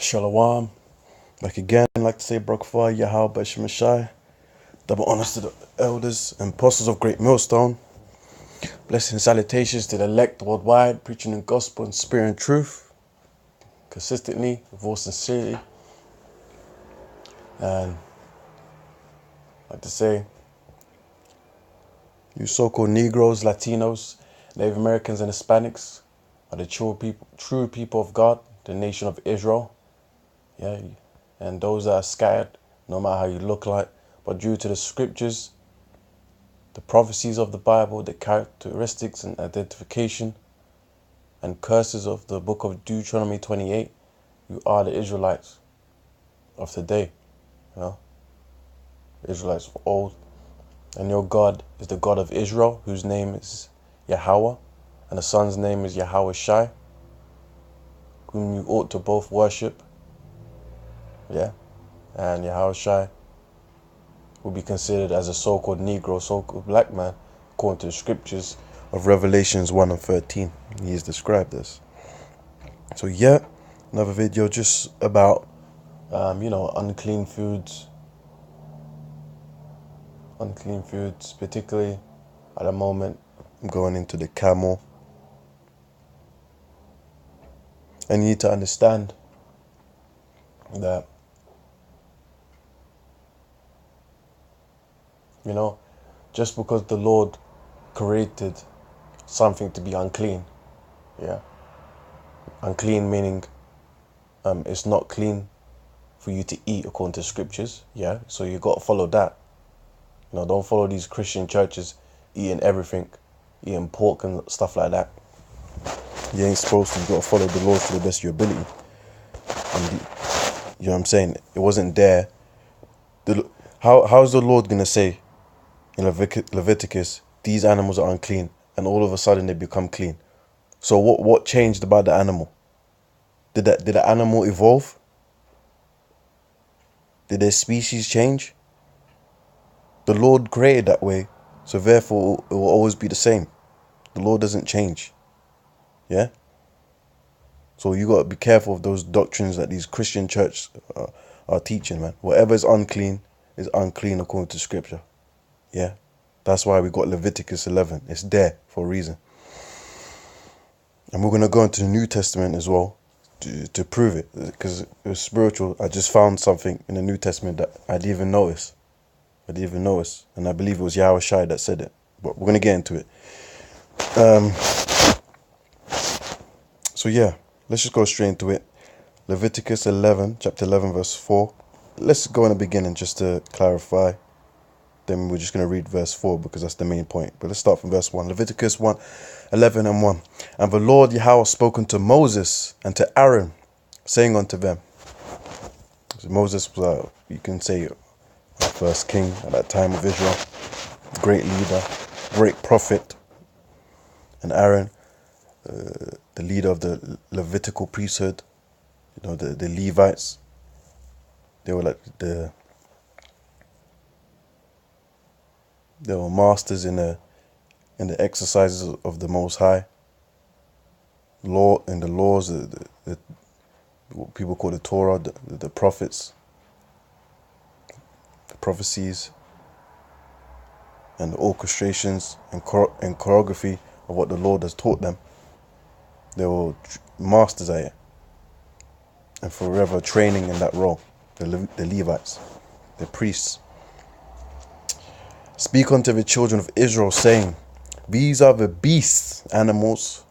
Shalom. Back again, I'd like to say Barakah Yahweh Shemashai. Double honors to the elders and apostles of GreatMillStone. Blessings and salutations to the elect worldwide, preaching the gospel in spirit and truth, consistently, with all sincerity. And I'd like to say, you so-called Negroes, Latinos, Native Americans, and Hispanics are the true people of God, the nation of Israel. Yeah, and those that are scattered, no matter how you look like, but due to the scriptures, the prophecies of the Bible, the characteristics and identification and curses of the book of Deuteronomy 28, you are the Israelites of today, you know, Israelites of old. And your God is the God of Israel, whose name is Yahweh, and the Son's name is Yahweh Shai, whom you ought to both worship. Yeah, and Yahweh Shai will be considered as a so-called Negro, so-called black man, according to the scriptures of Revelations 1 and 13. He is described as. So yeah, another video just about, unclean foods. Unclean foods, particularly at the moment, I'm going into the camel. And you need to understand that, just because the Lord created something to be unclean, yeah, unclean meaning it's not clean for you to eat according to scriptures, yeah, so you got to follow that. Don't follow these Christian churches eating everything, eating pork and stuff like that. You ain't supposed to. You got to follow the laws to the best of your ability. And you know what I'm saying? It wasn't there. How's the Lord going to say in Leviticus, these animals are unclean, and all of a sudden they become clean? So what changed about the animal? Did the animal evolve? Did their species change? The Lord created that way, so therefore it will always be the same. The Lord doesn't change. Yeah? So you got to be careful of those doctrines that these Christian churches are teaching, man. Whatever is unclean according to scripture. Yeah? That's why we got Leviticus 11. It's there for a reason. And we're going to go into the New Testament as well to prove it. Because it was spiritual. I just found something in the New Testament that I didn't even notice. And I believe it was Yahweh Shai that said it. But we're going to get into it. So yeah, let's just go straight into it. Leviticus 11, chapter 11, verse 4. Let's go in the beginning just to clarify. Then we're just going to read verse 4 because that's the main point. But let's start from verse 1. Leviticus 11 and 1. And the Lord Yahweh spoke unto Moses and to Aaron, saying unto them. So Moses was, you can say, first king at that time of Israel. Great leader, great prophet. And Aaron, the leader of the Levitical priesthood, the Levites, they were like they were masters in the exercises of the Most High. Law and the laws, the what people call the Torah, the prophets, the prophecies, and the orchestrations and choreography of what the Lord has taught them. They were masters at it, and forever training in that role. The Levites, the priests. Speak unto the children of Israel, saying, these are the beasts, animals,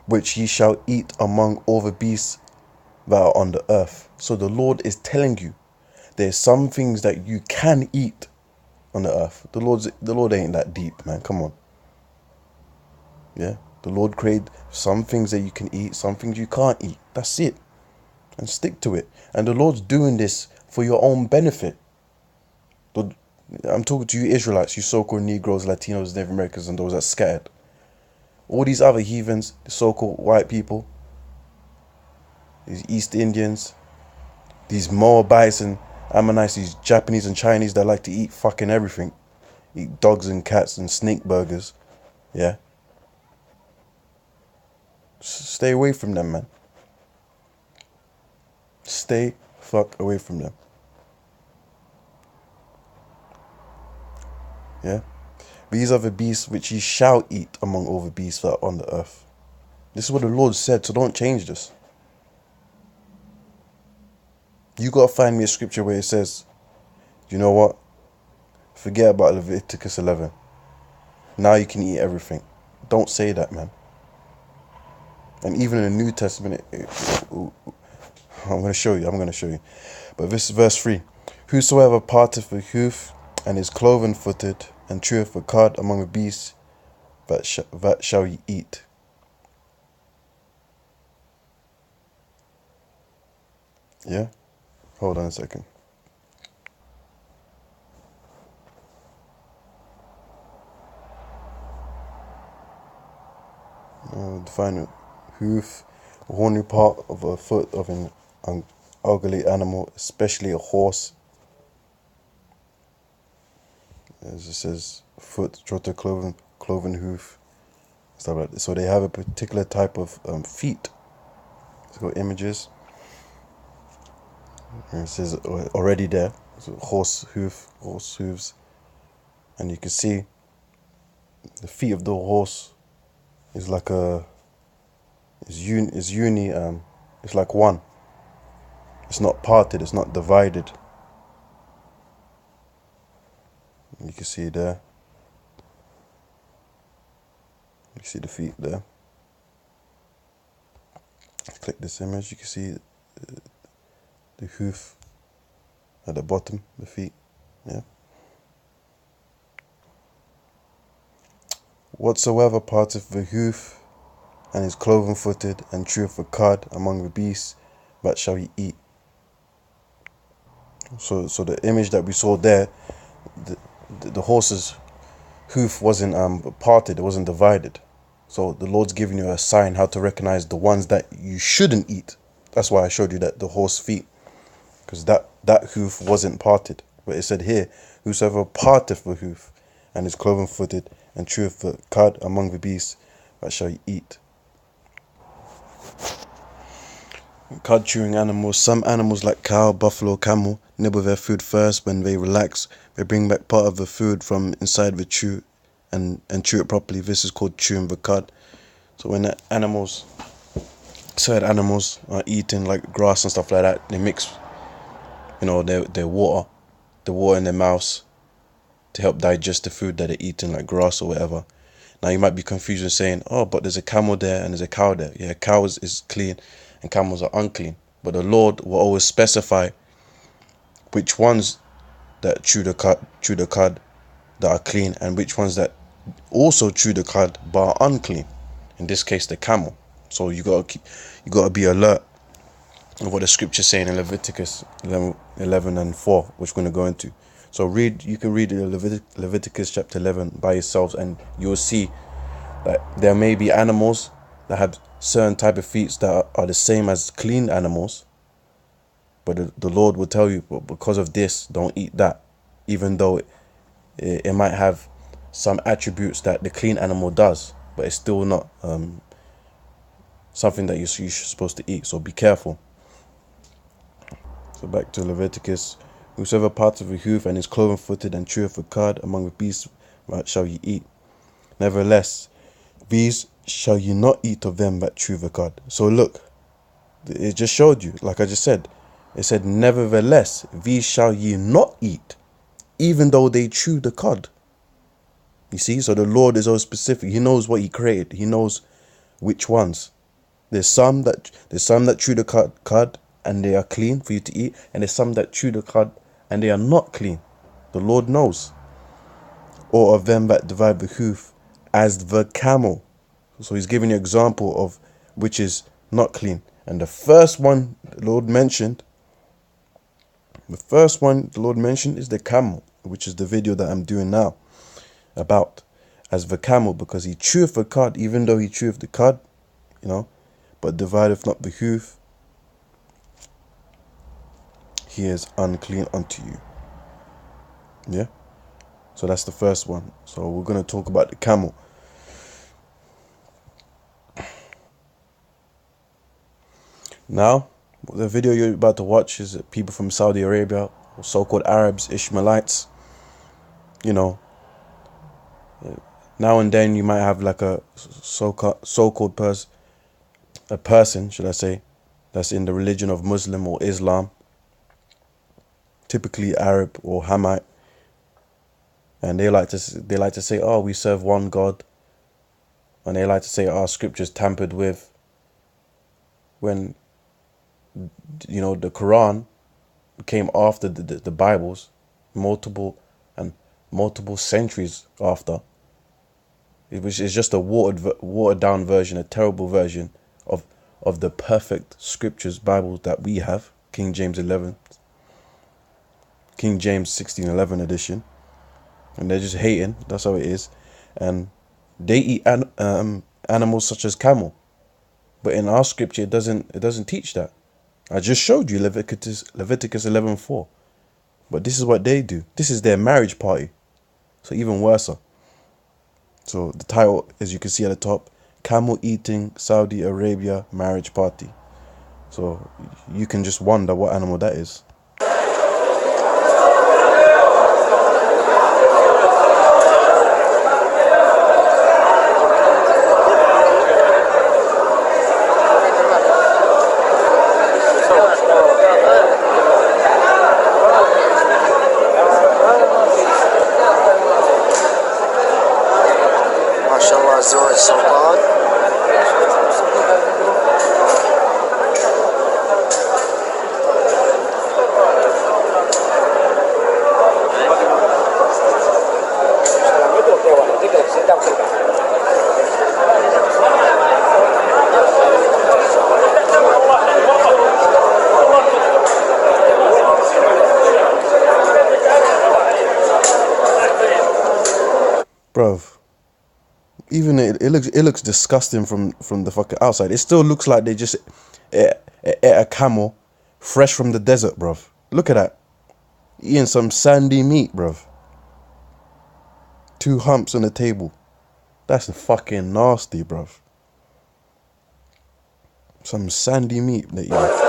which ye shall eat among all the beasts that are on the earth. So the Lord is telling you, there's some things that you can eat on the earth. The Lord ain't that deep, man. Come on. Yeah. The Lord created some things that you can eat, some things you can't eat. That's it. And stick to it. And the Lord's doing this for your own benefit. I'm talking to you Israelites, you so-called Negroes, Latinos, Native Americans, and those that are scattered. All these other heathens, the so-called white people, these East Indians, these Moabites and Ammonites, these Japanese and Chinese that like to eat fucking everything. Eat dogs and cats and snake burgers. Yeah. Stay away from them, man. stay fuck away from them. Yeah? These are the beasts which ye shall eat among all the beasts that are on the earth. This is what the Lord said, so don't change this. You got to find me a scripture where it says, you know what? Forget about Leviticus 11. Now you can eat everything. Don't say that, man. And even in the New Testament, I'm going to show you. But this is verse 3. Whosoever parteth the hoof and is cloven-footed and cheweth the cud among the beasts, that shall ye eat. Yeah? Hold on a second. Define it. Hoof, a horny part of a foot of an ungulate animal, especially a horse. As it says, foot, trotter, cloven hoof, stuff like that. So they have a particular type of feet. Let's go images. And it says already there, so horse hooves, and you can see the feet of the horse is like it's like one. It's not parted, it's not divided. You can see there. You see the feet there. Click this image, you can see the hoof at the bottom, the feet. Yeah. Whatsoever parteth the hoof and is cloven-footed and cheweth the cud among the beasts, that shall ye eat. So the image that we saw there, the horse's hoof wasn't parted, it wasn't divided. So the Lord's giving you a sign how to recognize the ones that you shouldn't eat. That's why I showed you that the horse feet, because that hoof wasn't parted. But it said here, whosoever parteth the hoof and is cloven-footed and cheweth the cud among the beasts, that shall ye eat. Cud chewing animals. Some animals like cow, buffalo, camel nibble their food first. When they relax, they bring back part of the food from inside the chew and chew it properly. This is called chewing the cud. So when certain animals are eating like grass and stuff like that, they mix, their water in their mouths to help digest the food that they're eating, like grass or whatever. Now you might be confused and saying, oh, but there's a camel there and there's a cow there. Yeah, cows is clean and camels are unclean. But the Lord will always specify which ones that chew the cud that are clean and which ones that also chew the cud but are unclean. In this case, the camel. So you gotta be alert of what the scripture's saying in Leviticus 11:4, which we're gonna go into. So you can read Leviticus chapter 11 by yourselves, and you'll see that there may be animals that have certain type of feet that are the same as clean animals, but the Lord will tell you, but because of this, don't eat that, even though it might have some attributes that the clean animal does, but it's still not something that you're supposed to eat. So be careful. So back to Leviticus. Whosoever parteth the hoof and is cloven-footed and cheweth the cud among the beasts, that shall ye eat. Nevertheless, these shall ye not eat of them that chew the cud. So look, it just showed you, like I just said. It said, nevertheless, these shall ye not eat, even though they chew the cud. You see, so the Lord is so specific. He knows what he created. He knows which ones. There's some that chew the cud and they are clean for you to eat, and there's some that chew the cud and they are not clean. The Lord knows. Or of them that divide the hoof as the camel. So he's giving you an example of which is not clean. And the first one the Lord mentioned is the camel, which is the video that I'm doing now about, as the camel, because he cheweth the cud, even though he cheweth the cud, but divideth not the hoof, he is unclean unto you. Yeah, so that's the first one. So we're going to talk about the camel. Now The video you're about to watch is people from Saudi Arabia, so-called Arabs, Ishmaelites. You know, now and then you might have like a so-called person, should I say, that's in the religion of Muslim or Islam, typically Arab or Hamite, and they like to say, oh, we serve one God, and they like to say our scriptures tampered with, when, you know, the Quran came after the Bibles, multiple centuries after. Which is just a watered down version, a terrible version of the perfect scriptures Bible that we have, King James 1611 edition, and they're just hating. That's how it is, and they eat animals such as camel, but in our scripture it doesn't teach that. I just showed you Leviticus 11:4, but this is what they do. This is their marriage party, so even worse. So the title, as you can see at the top, Camel Eating Saudi Arabia Marriage Party. So you can just wonder what animal that is. Bruv, even it looks disgusting from the fucking outside. It still looks like they just ate a camel fresh from the desert, bruv. Look at that. Eating some sandy meat, bruv. 2 humps on the table. That's fucking nasty, bruv. Some sandy meat that you...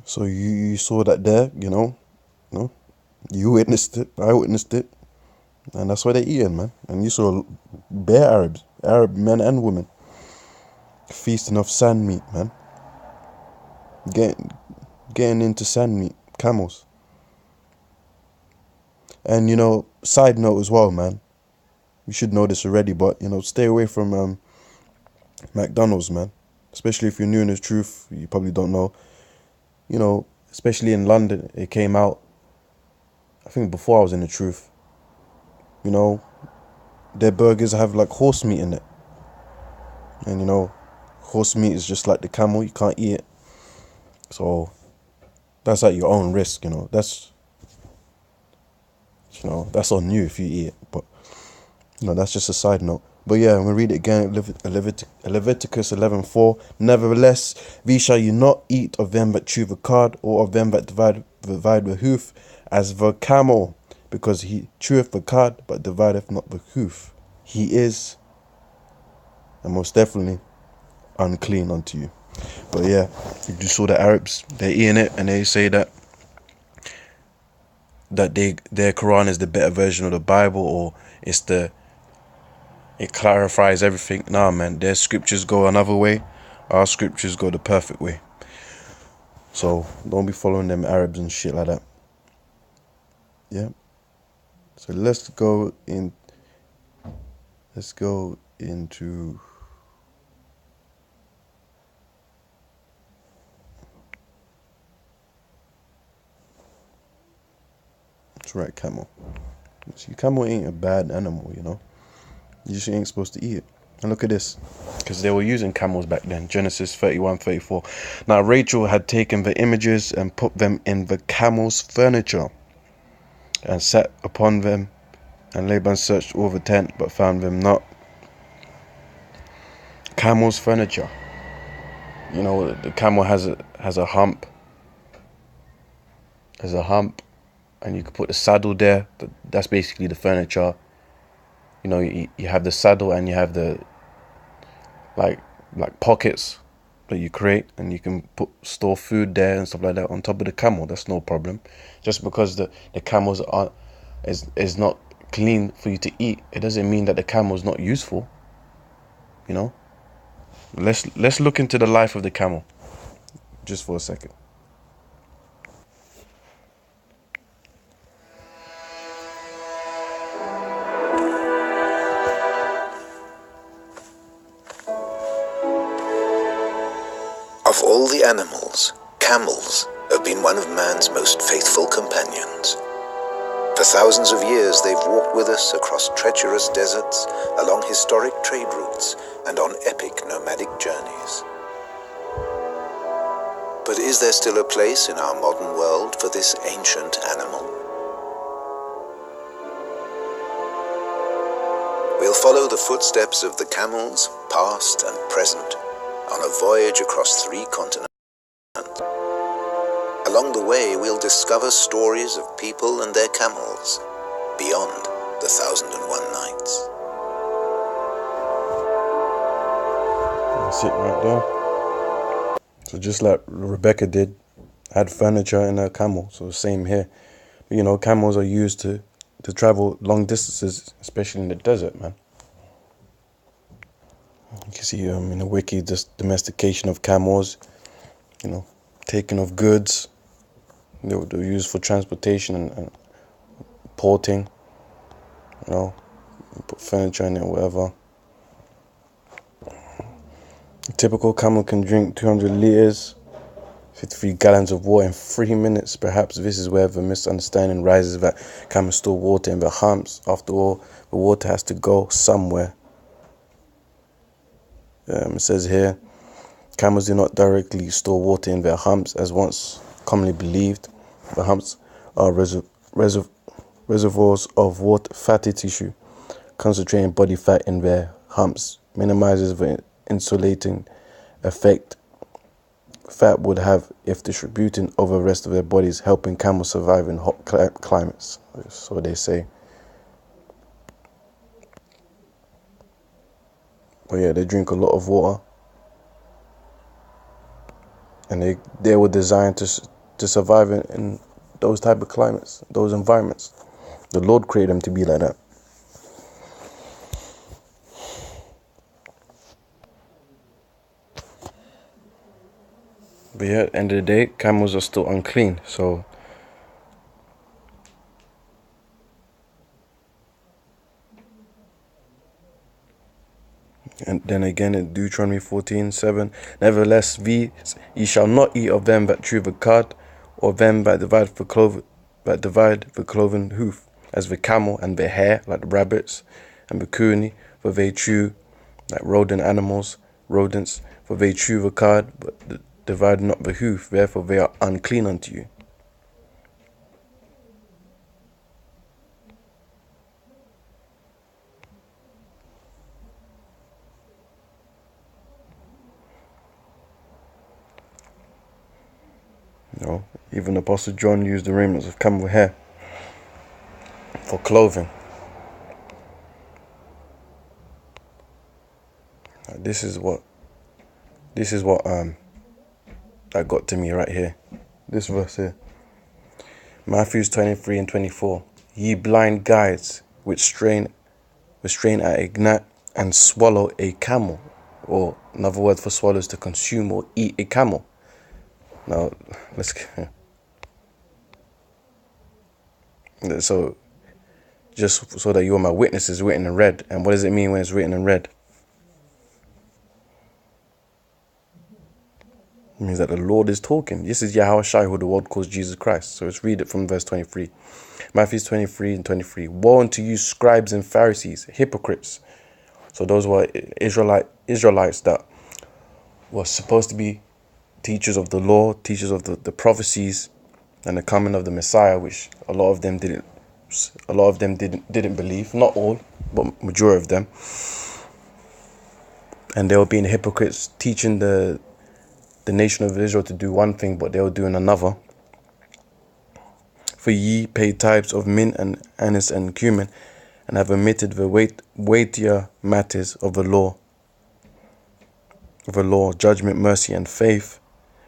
So you saw that there, you know, you witnessed it, I witnessed it, and that's what they're eating, man. And you saw bare Arab men and women, feasting off sand meat, man. Getting into sand meat, camels. And, you know, side note as well, man. You should know this already, but, you know, stay away from McDonald's, man. Especially if you're new in the truth, you probably don't know. You know, especially in London, it came out, I think before I was in the truth. You know, their burgers have like horse meat in it. And, you know, horse meat is just like the camel, you can't eat it. So, that's at your own risk, you know. That's on you if you eat it. But, you know, that's just a side note. But yeah, I'm going to read it again, Leviticus 11:4. Nevertheless, thee shall you not eat of them that chew the cud, or of them that divide the hoof, as the camel, because he cheweth the cud, but divideth not the hoof. He is, and most definitely, unclean unto you. But yeah, you saw the Arabs, they're eating it, and they say that their Quran is the better version of the Bible, or it clarifies everything. Nah, man, their scriptures go another way. Our scriptures go the perfect way. So don't be following them Arabs and shit like that. Yeah. So let's go into That's right, camel. See, camel ain't a bad animal, you know. You just ain't supposed to eat it. And look at this, because they were using camels back then. Genesis 31:34. Now Rachel had taken the images and put them in the camel's furniture and sat upon them, and Laban searched all the tent but found them not. Camel's furniture. You know, the camel has a hump. There's a hump, and you could put the saddle there. That's basically the furniture. You know, you have the saddle and you have the like pockets that you create, and you can store food there and stuff like that on top of the camel. That's no problem. Just because the camels is not clean for you to eat, it doesn't mean that the camel is not useful. You know. Let's look into the life of the camel just for a second. Of all the animals, camels have been one of man's most faithful companions. For thousands of years, they've walked with us across treacherous deserts, along historic trade routes, and on epic nomadic journeys. But is there still a place in our modern world for this ancient animal? We'll follow the footsteps of the camels, past and present, on a voyage across 3 continents. Along the way, we'll discover stories of people and their camels beyond the 1001 Nights. That's it right there. So just like Rebecca did, had furniture in her camel. So same here. You know, camels are used to travel long distances, especially in the desert, man. You can see in the wiki, just domestication of camels, you know, taking of goods. They were used for transportation and porting, you know, put furniture in it, whatever. A typical camel can drink 200 liters, 53 gallons of water in 3 minutes. Perhaps this is where the misunderstanding rises that camels store water in their humps. After all, the water has to go somewhere. It says here, camels do not directly store water in their humps as once commonly believed. The humps are reservoirs of water, fatty tissue. Concentrating body fat in their humps minimizes the insulating effect fat would have if distributing over the rest of their bodies, helping camels survive in hot climates. So they say. But yeah, they drink a lot of water, and they were designed to survive in those type of climates, those environments. The Lord created them to be like that. But yeah, at the end of the day, camels are still unclean. So and then again in Deuteronomy 14:7, nevertheless, ye shall not eat of them that chew the cud, or them that divide the cloven hoof, as the camel, and the hare, like the rabbits, and the coonie, for they chew like rodents, for they chew the cud, but divide not the hoof, therefore they are unclean unto you. You know, even Apostle John used the raiments of camel hair for clothing. This is what that got to me right here. This verse here. Matthew 23:24. Ye blind guides which strain at a gnat and swallow a camel. Or another word for swallow is to consume or eat a camel. Now, so just so that you are my witnesses, written in red. And what does it mean when it's written in red? It means that the Lord is talking. This is Yahushua, who the world calls Jesus Christ. So let's read it from verse 23. Matthew 23:23. Woe unto you, scribes and Pharisees, hypocrites. So those were Israelites that were supposed to be teachers of the law, teachers of the prophecies and the coming of the Messiah, which a lot of them didn't believe. Not all, but majority of them. And they were being hypocrites, teaching the nation of Israel to do one thing, but they were doing another. For ye pay tithes of mint and anise and cumin, and have omitted the weightier matters of the law, judgment, mercy, and faith.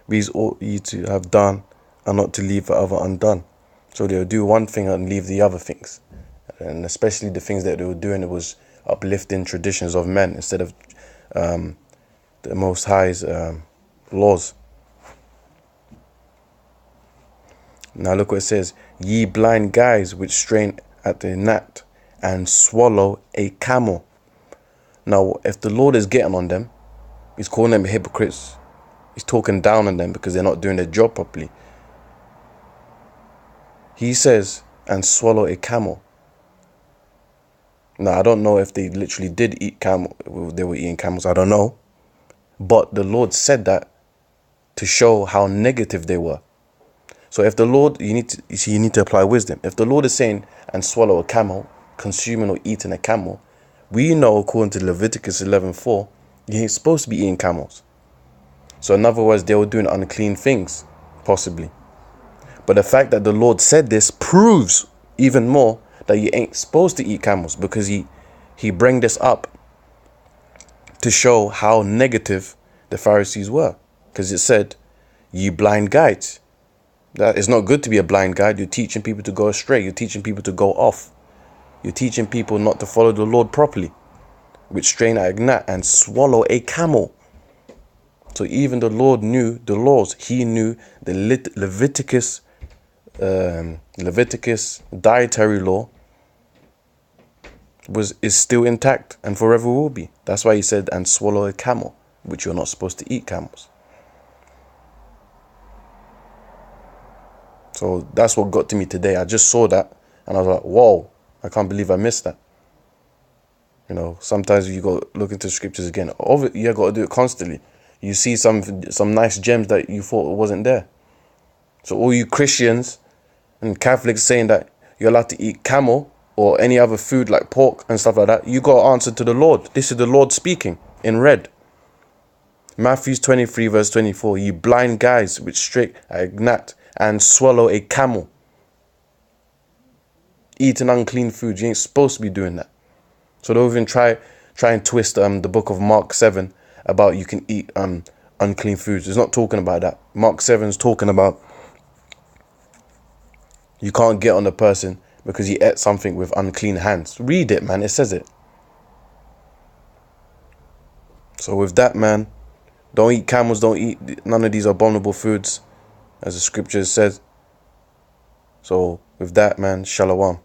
These ought ye to have done, and not to leave the other undone. So they would do one thing and leave the other things. And especially the things that they were doing, it was uplifting traditions of men instead of the Most High's laws. Now look what it says. Ye blind guides which strain at the gnat and swallow a camel. Now if the Lord is getting on them, he's calling them hypocrites. He's talking down on them because they're not doing their job properly. He says, and swallow a camel. Now I don't know if they literally did eat camel. They were eating camels. I don't know. But the Lord said that to show how negative they were. So if the Lord, you need to apply wisdom. If the Lord is saying, and swallow a camel, consuming or eating a camel, we know according to Leviticus 11:4, you ain't supposed to be eating camels. So in other words, they were doing unclean things, possibly. But the fact that the Lord said this proves even more that you ain't supposed to eat camels, because he bring this up to show how negative the Pharisees were. Because it said, ye blind guides. That it's not good to be a blind guide. You're teaching people to go astray. You're teaching people to go off. You're teaching people not to follow the Lord properly, which strain at a gnat and swallow a camel. So even the Lord knew the laws. He knew the Leviticus dietary law is still intact and forever will be. That's why he said, and swallow a camel, which you're not supposed to eat camels. So that's what got to me today. I just saw that and I was like, whoa, I can't believe I missed that. You know, sometimes you go look into scriptures again. You got to do it constantly. You see some nice gems that you thought wasn't there. So all you Christians and Catholics saying that you're allowed to eat camel or any other food like pork and stuff like that, you got to answer to the Lord. This is the Lord speaking in red. Matthew 23:24. You blind guys which straight at a gnat and swallow a camel. Eating unclean food. You ain't supposed to be doing that. So don't even try and twist the book of Mark 7 about you can eat unclean foods. It's not talking about that. Mark 7 is talking about you can't get on a person because he ate something with unclean hands. Read it, man. It says it. So with that, man, don't eat camels. Don't eat none of these abominable foods, as the scripture says. So with that, man, shalom.